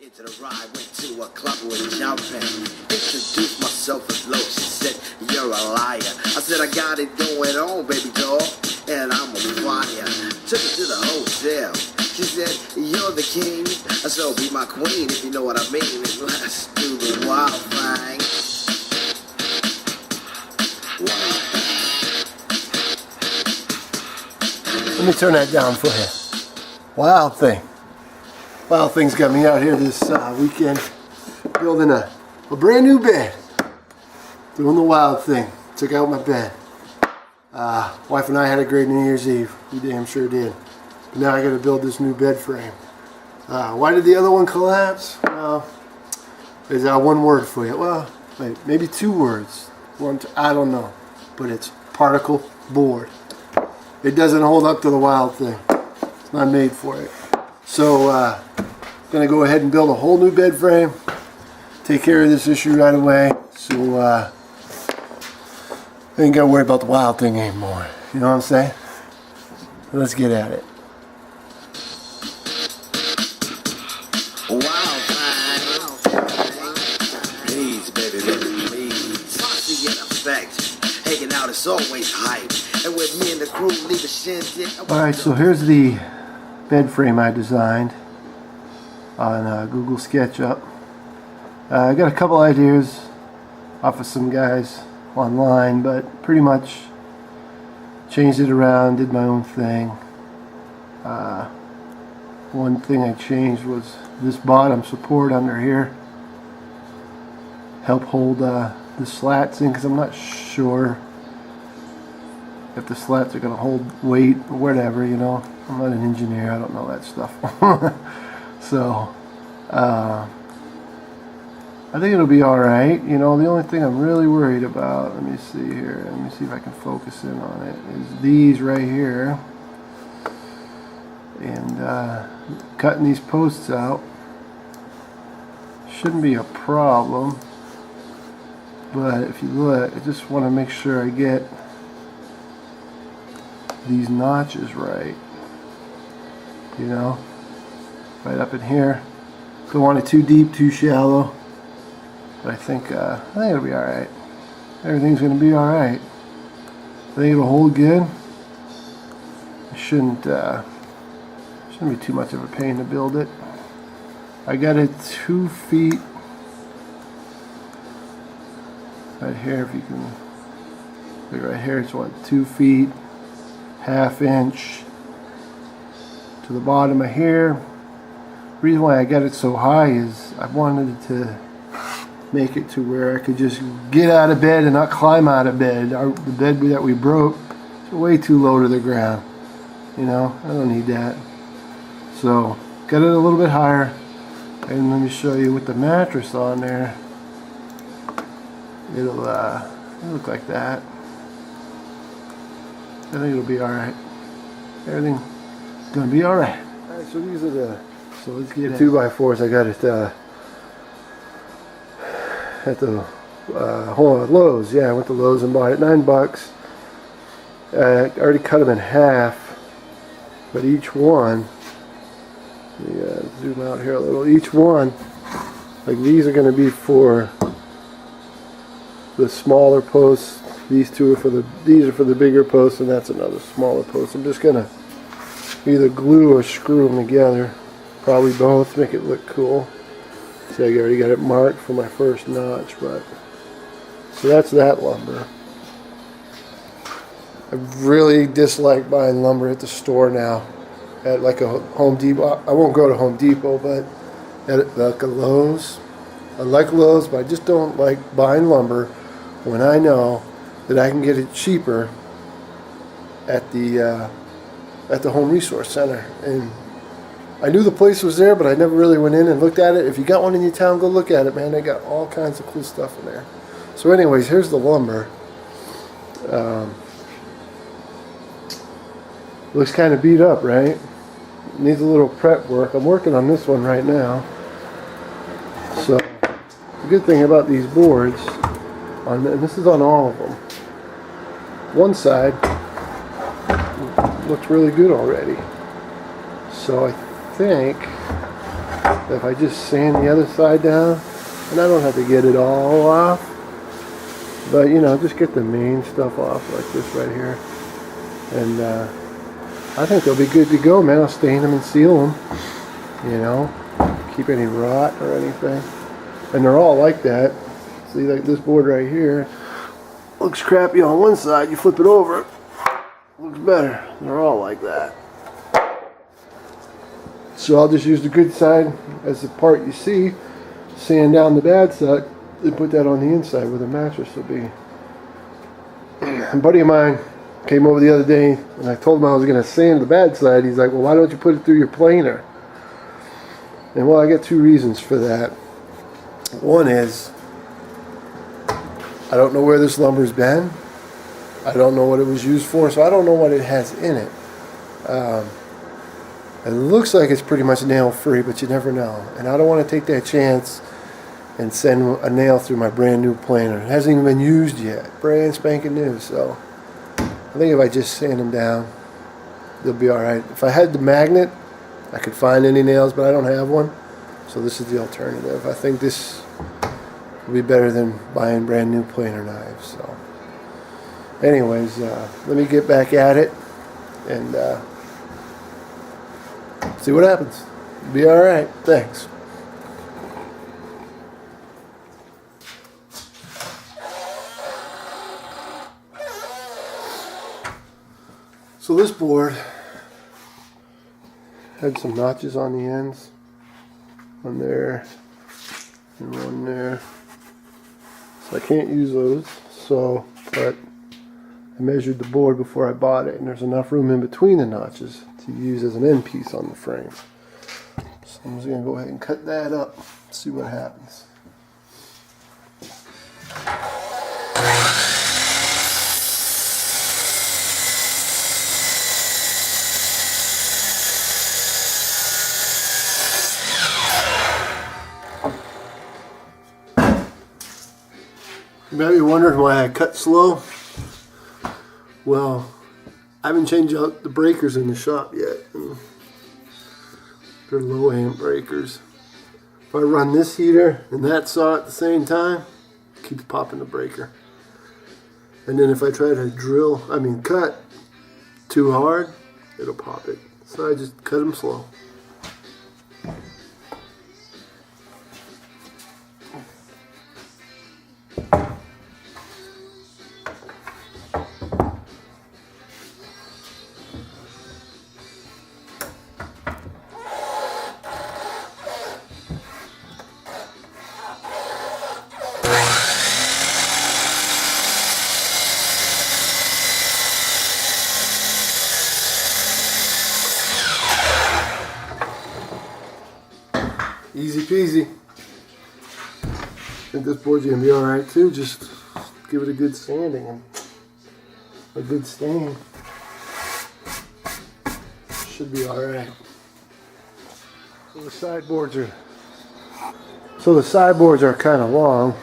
Into the ride, went to a club with jumping. Introduced myself as low. She said, "You're a liar." I said, "I got it going on, baby doll, and I'm on fire." Took her to the hotel. She said, "You're the king, so be my queen, if you know what I mean. And let's do the wild thing." Let me turn that down for you. Wild Thing. Wild Thing's got me out here this weekend building a brand new bed. Doing the Wild Thing. Took out my bed. Wife and I had a great New Year's Eve. We damn sure did. But now I got to build this new bed frame. Why did the other one collapse? Well, there's one word for you. Well, wait, maybe two words. I don't know. But it's particle board. It doesn't hold up to the Wild Thing. It's not made for it. So, gonna go ahead and build a whole new bed frame. Take care of this issue right away. So, I ain't gotta worry about the Wild Thing anymore. You know what I'm saying? Let's get at it. Wild thing. Please, baby, please. Posse in effect. Hanging out is always hype. And with me and the crew, leave a shindig. Alright, so here's the bed frame I designed on Google SketchUp. I got a couple ideas off of some guys online, but pretty much changed it around, did my own thing. One thing I changed was this bottom support under here. Help hold the slats in, because I'm not sure if the slats are going to hold weight or whatever, you know. I'm not an engineer, I don't know that stuff. So, I think it'll be alright. You know, the only thing I'm really worried about, let me see here, let me see if I can focus in on it, is these right here. And cutting these posts out shouldn't be a problem. But if you look, I just want to make sure I get these notches right, you know, right up in here. Don't want it too deep, too shallow, but I think it'll be all right. Everything's gonna be all right. I think it'll hold good. It shouldn't be too much of a pain to build it. I got it 2 feet right here. If you can look right here, it's what, 2 feet. ½ inch to the bottom of here. The reason why I got it so high is I wanted to make it to where I could just get out of bed and not climb out of bed. The bed that we broke is way too low to the ground. You know, I don't need that. So got it a little bit higher, and let me show you with the mattress on there. It'll look like that. I think it'll be alright. Everything's gonna be alright. Alright, so these are so let's get the 2x4s. I got it at the Lowe's. Yeah, I went to Lowe's and bought it, $9. I already cut them in half, but each one, zoom out here a little, each one, like these are gonna be for the smaller posts. These two are these are for the bigger posts, and that's another smaller post. I'm just gonna either glue or screw them together, probably both, make it look cool. See, I already got it marked for my first notch, but so that's that lumber. I really dislike buying lumber at the store now, at like a Home Depot. I won't go to Home Depot, but at like a Lowe's. I like Lowe's, but I just don't like buying lumber when I know that I can get it cheaper at the Home Resource Center. And I knew the place was there, but I never really went in and looked at it. If you got one in your town, go look at it, man. They got all kinds of cool stuff in there. So anyways, here's the lumber. Looks kind of beat up, right? Needs a little prep work. I'm working on this one right now. So the good thing about these boards, and this is on all of them, one side looks really good already. So I think if I just sand the other side down, and I don't have to get it all off, but you know, just get the main stuff off like this right here, and I think they'll be good to go, man. I'll stain them and seal them, you know, keep any rot or anything, and they're all like that. See, like this board right here looks crappy on one side, you flip it over, looks better. They're all like that. So I'll just use the good side as the part you see, sand down the bad side, and put that on the inside where the mattress will be. A buddy of mine came over the other day, and I told him I was going to sand the bad side. He's like, well, why don't you put it through your planer? And well, I got two reasons for that. One is, I don't know where this lumber's been. I don't know what it was used for, so I don't know what it has in it. It looks like it's pretty much nail free, but you never know. And I don't want to take that chance and send a nail through my brand new planer. It hasn't even been used yet. Brand spanking new. So I think if I just sand them down, they'll be alright. If I had the magnet, I could find any nails, but I don't have one. So this is the alternative. I think this will be better than buying brand new planer knives. So anyways, let me get back at it and see what happens. Be alright. Thanks. So this board had some notches on the ends. One there and one there. So I can't use those. So, but I measured the board before I bought it, and there's enough room in between the notches to use as an end piece on the frame. So I'm just going to go ahead and cut that up, see what happens. You might be wondering why I cut slow. Well, I haven't changed out the breakers in the shop yet. They're low amp breakers. If I run this heater and that saw at the same time, it keeps popping the breaker. And then if I try to cut too hard, it'll pop it. So I just cut them slow. Easy peasy. I think this board's gonna be alright too. Just give it a good sanding and a good stain. Should be alright. So the sideboards are kind of long,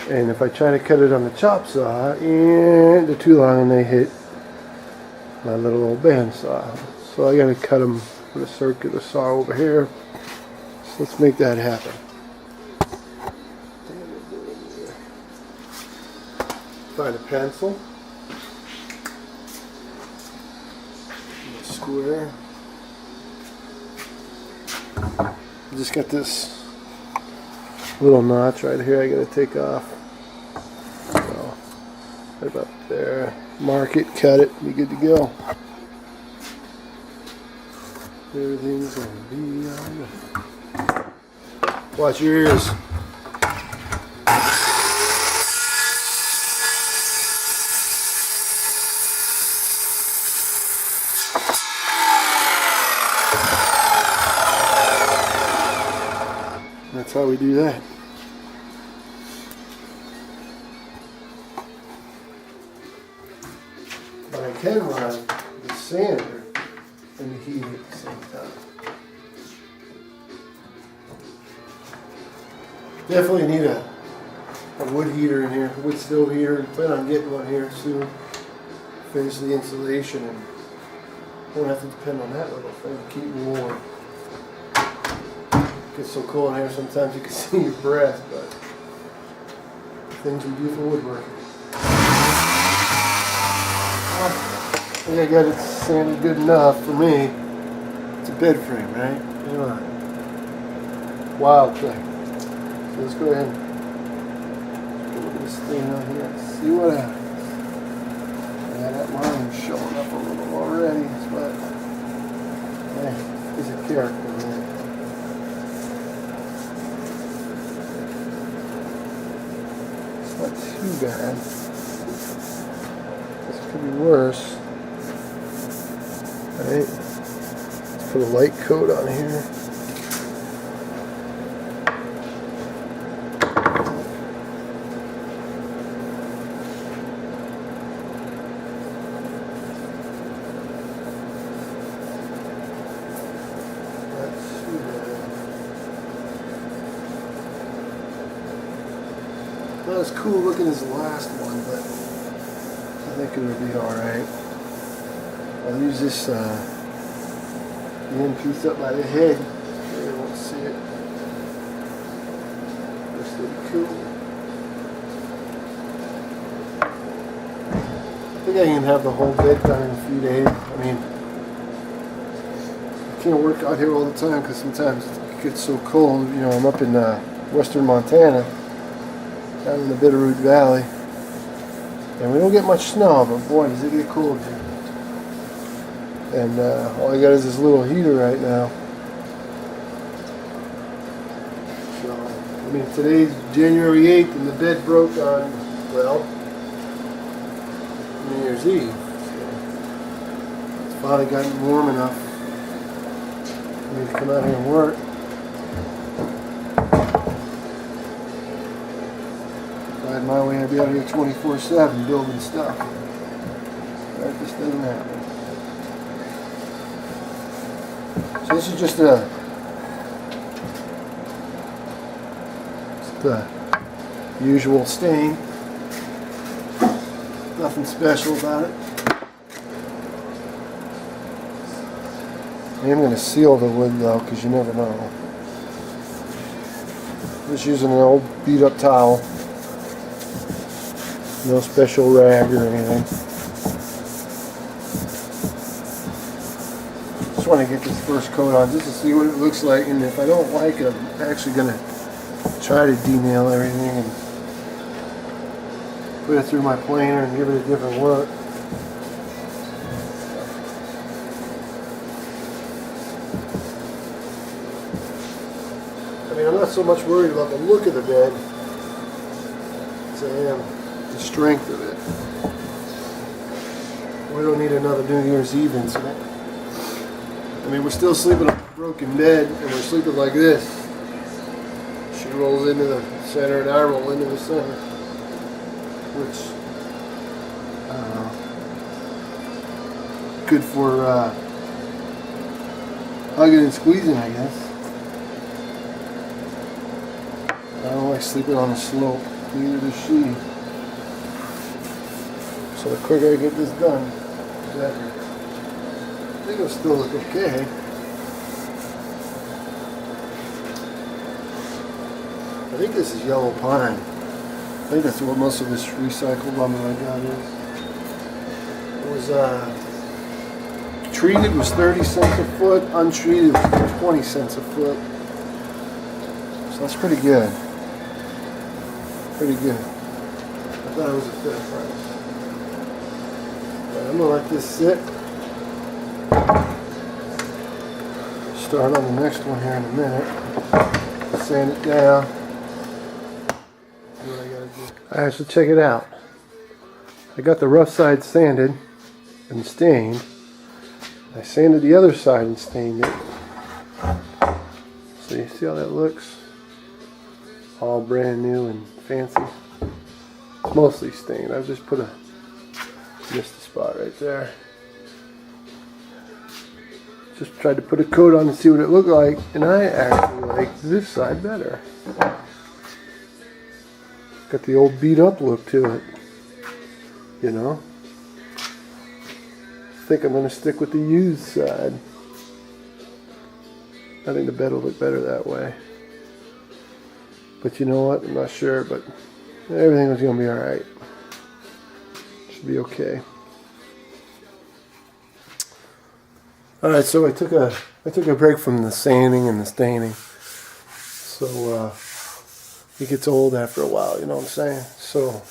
and if I try to cut it on the chop saw, and they're too long and they hit my little old bandsaw. So I gotta cut them with a circular saw over here. Let's make that happen. Find a pencil. A square. I just got this little notch right here I gotta take off. So, right about there. Mark it, cut it, be good to go. Everything's gonna be alright. Watch your ears. That's how we do that. But I can run the sander and the heater at the same time. Definitely need a wood heater in here, wood stove heater. I plan on getting one here soon. Finish the insulation and won't have to depend on that little thing to keep me warm. gets so cold here sometimes you can see your breath, but things we do for woodworking. I think I got it sanded good enough for me. It's a bed frame, right? Come on. Wild thing. So let's go ahead and look at this thing on here and see what happens. Yeah, that line's showing up a little already, but he's a character, man. It's not too bad. This could be worse. Right? Let's put a light coat on here. Not as cool looking as the last one, but I think it'll be alright. I'll use this the end piece up by the head. You won't see it. This will be cool. I think I can have the whole bed done in a few days. I mean, I can't work out here all the time because sometimes it gets so cold. You know, I'm up in western Montana, down in the Bitterroot Valley, and we don't get much snow, but boy, does it get cold here. And all I got is this little heater right now. So, I mean, today's January 8th, and the bed broke on, well, New Year's Eve. So it's finally gotten warm enough for me to come out here and work. If I had my way, I'd be out here 24/7 building stuff. That just doesn't happen. So this is just the usual stain. Nothing special about it. I am going to seal the wood though, because you never know. Just using an old beat up towel. No special rag or anything. Just want to get this first coat on just to see what it looks like, and if I don't like it, I'm actually going to try to denail everything and put it through my planer and give it a different look. I mean, I'm not so much worried about the look of the bed as I am the strength of it. We don't need another New Year's Eve incident. I mean, we're still sleeping on a broken bed, and we're sleeping like this. She rolls into the center, and I roll into the center. Which, I don't know, good for hugging and squeezing, I guess. I don't like sleeping on the slope, neither does she. So the quicker I get this done, the better. I think it'll still look okay. I think this is yellow pine. I think that's what most of this recycled lumber I got is. It was treated was 30 cents a foot, untreated was 20 cents a foot. So that's pretty good. Pretty good. I thought it was a fair price. But I'm gonna let this sit. Start on the next one here in a minute. Sand it down. Alright, so check it out. I got the rough side sanded and stained. I sanded the other side and stained it. So you see how that looks? All brand new and fancy. It's mostly stained. I've just put missed a spot right there. Just tried to put a coat on and see what it looked like, and I actually like this side better. Got the old beat up look to it, you know. I think I'm going to stick with the used side. I think the bed will look better that way. But you know what? I'm not sure, but everything was gonna be all right. Should be okay. All right, so I took a break from the sanding and the staining. So it gets old after a while, you know what I'm saying? So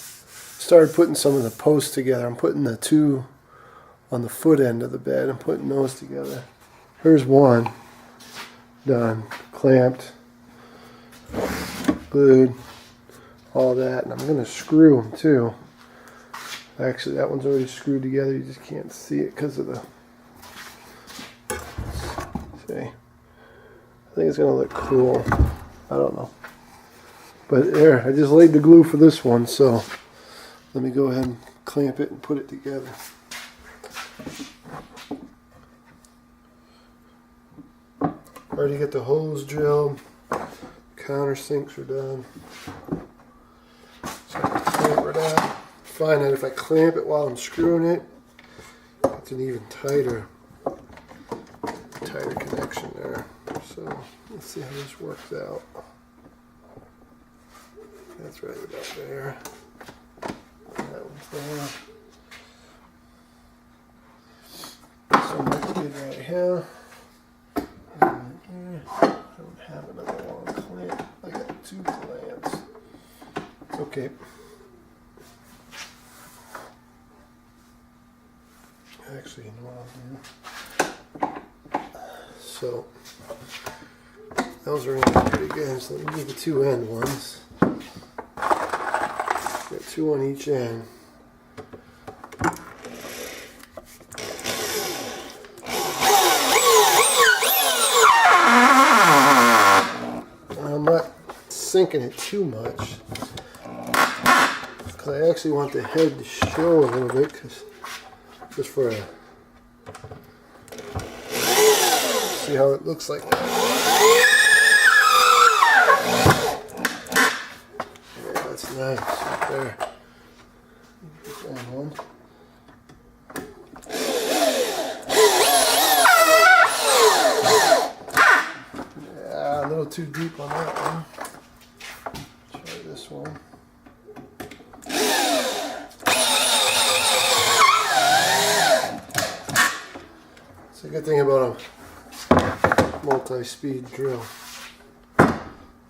started putting some of the posts together. I'm putting the two on the foot end of the bed. I'm putting those together. Here's one done, clamped, glued, all that, and I'm gonna screw them too. Actually, that one's already screwed together. You just can't see it because of the. See, I think it's gonna look cool. I don't know, but there, I just laid the glue for this one. So let me go ahead and clamp it and put it together. Already got the holes drilled. Countersinks are done. So I can clamp it out. Find that if I clamp it while I'm screwing it, it's an even tighter connection there. So let's see how this works out. That's right about there. That one's there. So that's good right here. I don't have another long clamp. I got two clamps. It's okay. Actually, you know what I'll do? So, those are in pretty good. So let me do the two end ones. Got two on each end. I'm not sinking it too much because I actually want the head to show a little bit, just for a see how it looks like. Yeah, that's nice right there. And one. Yeah, a little too deep on that one. Try this one. It's a good thing about a multi-speed drill. Let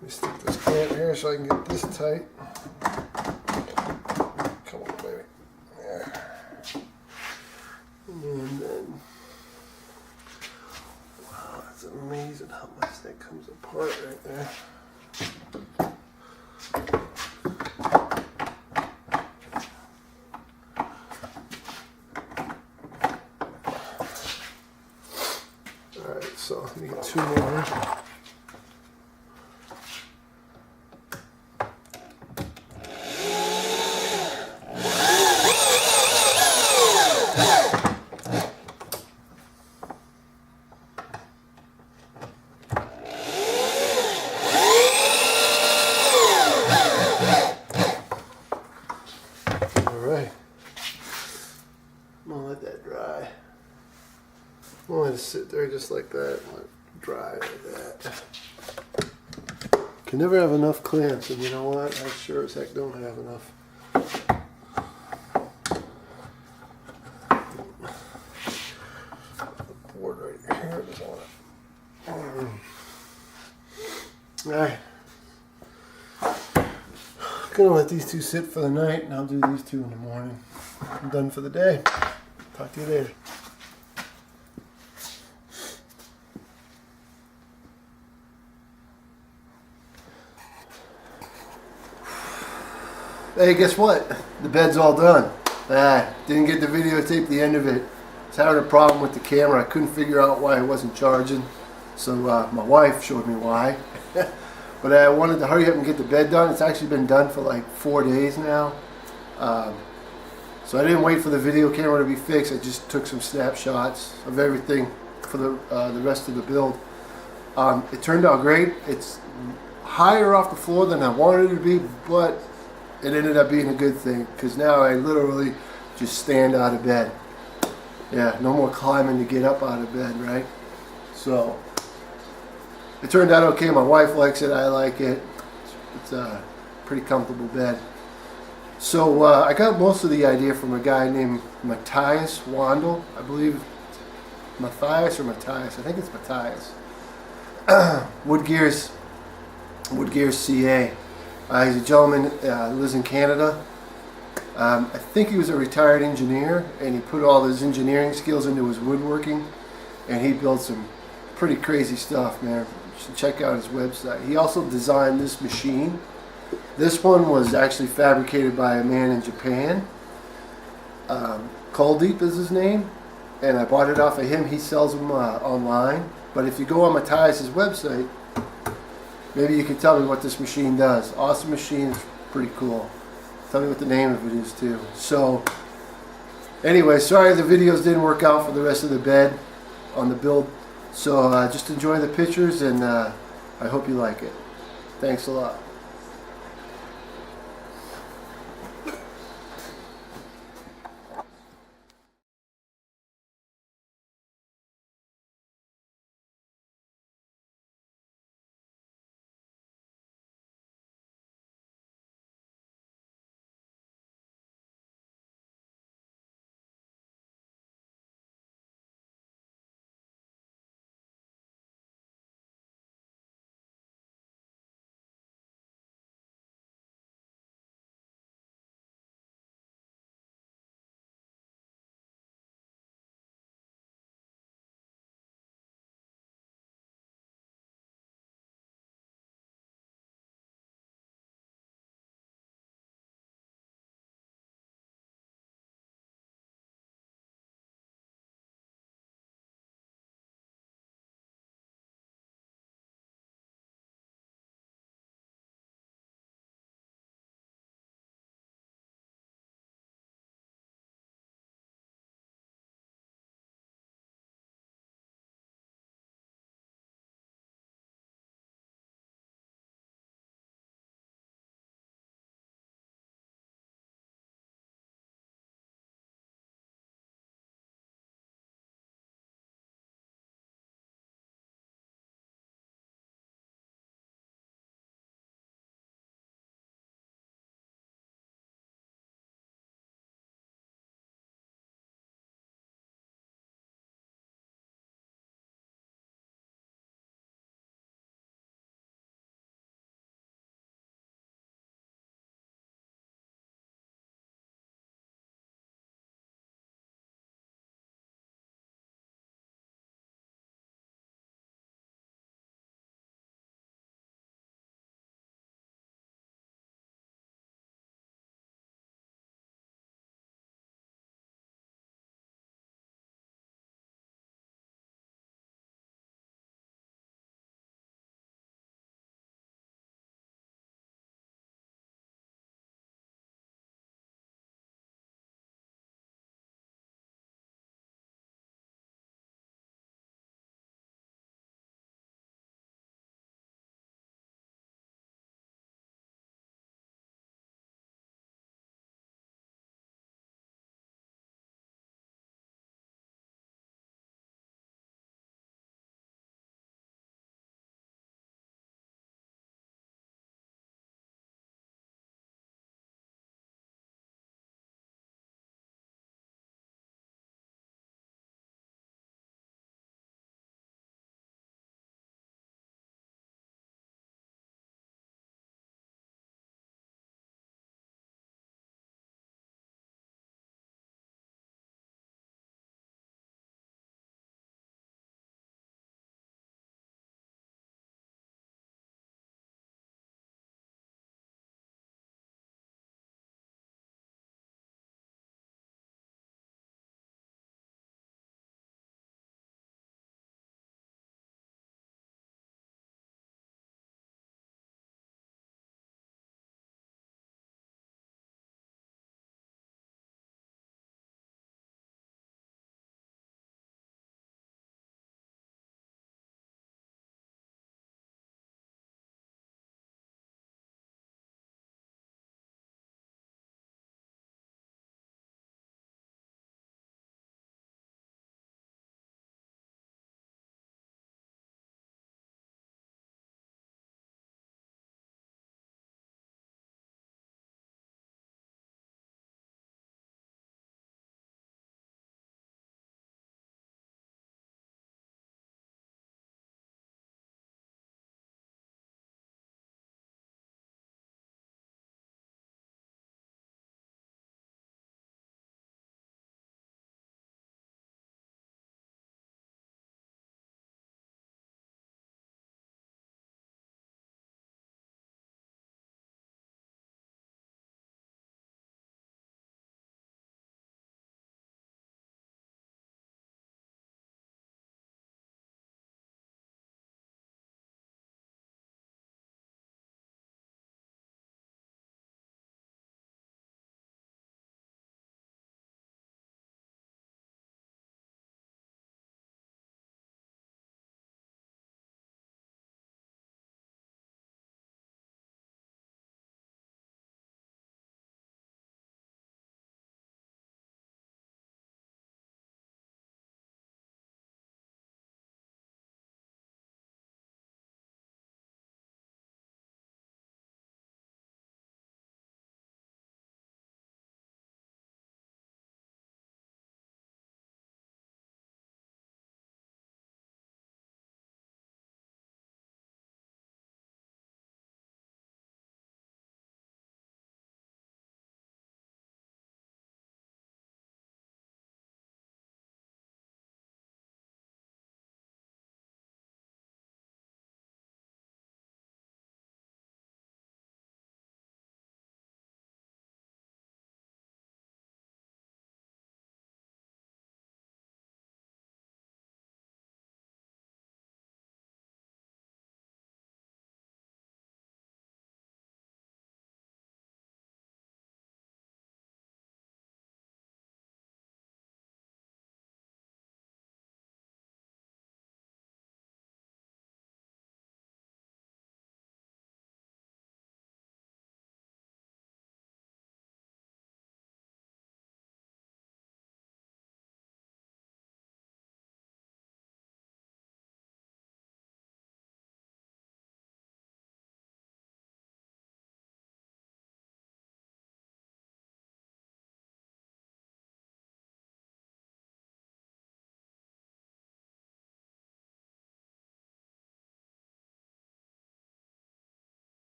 me stick this clamp here so I can get this tight. Come on, baby. There. And then, wow, that's amazing how much that comes apart right there. Alright, so let me get two more. Alright. I'm gonna let that dry. I'm gonna let it sit there just like that and let it dry like that. Can never have enough clamps, and you know what? I sure as heck don't have enough. The board right here doesn't want it. Alright. Gonna let these two sit for the night, and I'll do these two in the morning. I'm done for the day. Talk to you later. Hey, guess what? The bed's all done. Didn't get to videotape the end of it. I was having a problem with the camera. I couldn't figure out why it wasn't charging. So my wife showed me why. But I wanted to hurry up and get the bed done. It's actually been done for like 4 days now. So I didn't wait for the video camera to be fixed. I just took some snapshots of everything for the rest of the build. It turned out great. It's higher off the floor than I wanted it to be, but it ended up being a good thing because now I literally just stand out of bed. Yeah, no more climbing to get up out of bed, right? So it turned out okay. My wife likes it. I like it. It's a pretty comfortable bed. So I got most of the idea from a guy named Matthias Wandel, I believe. Matthias or Matthias? I think it's Matthias. Woodgears CA. He's a gentleman who lives in Canada. I think he was a retired engineer, and he put all his engineering skills into his woodworking, and he built some pretty crazy stuff, man. You should check out his website. He also designed this machine. This one was actually fabricated by a man in Japan. Kuldeep is his name, and I bought it off of him. He sells them online. But if you go on Matthias' website, maybe you can tell me what this machine does. Awesome machine, it's pretty cool. Tell me what the name of it is too. So, anyway, sorry the videos didn't work out for the rest of the bed on the build. So just enjoy the pictures, and I hope you like it. Thanks a lot.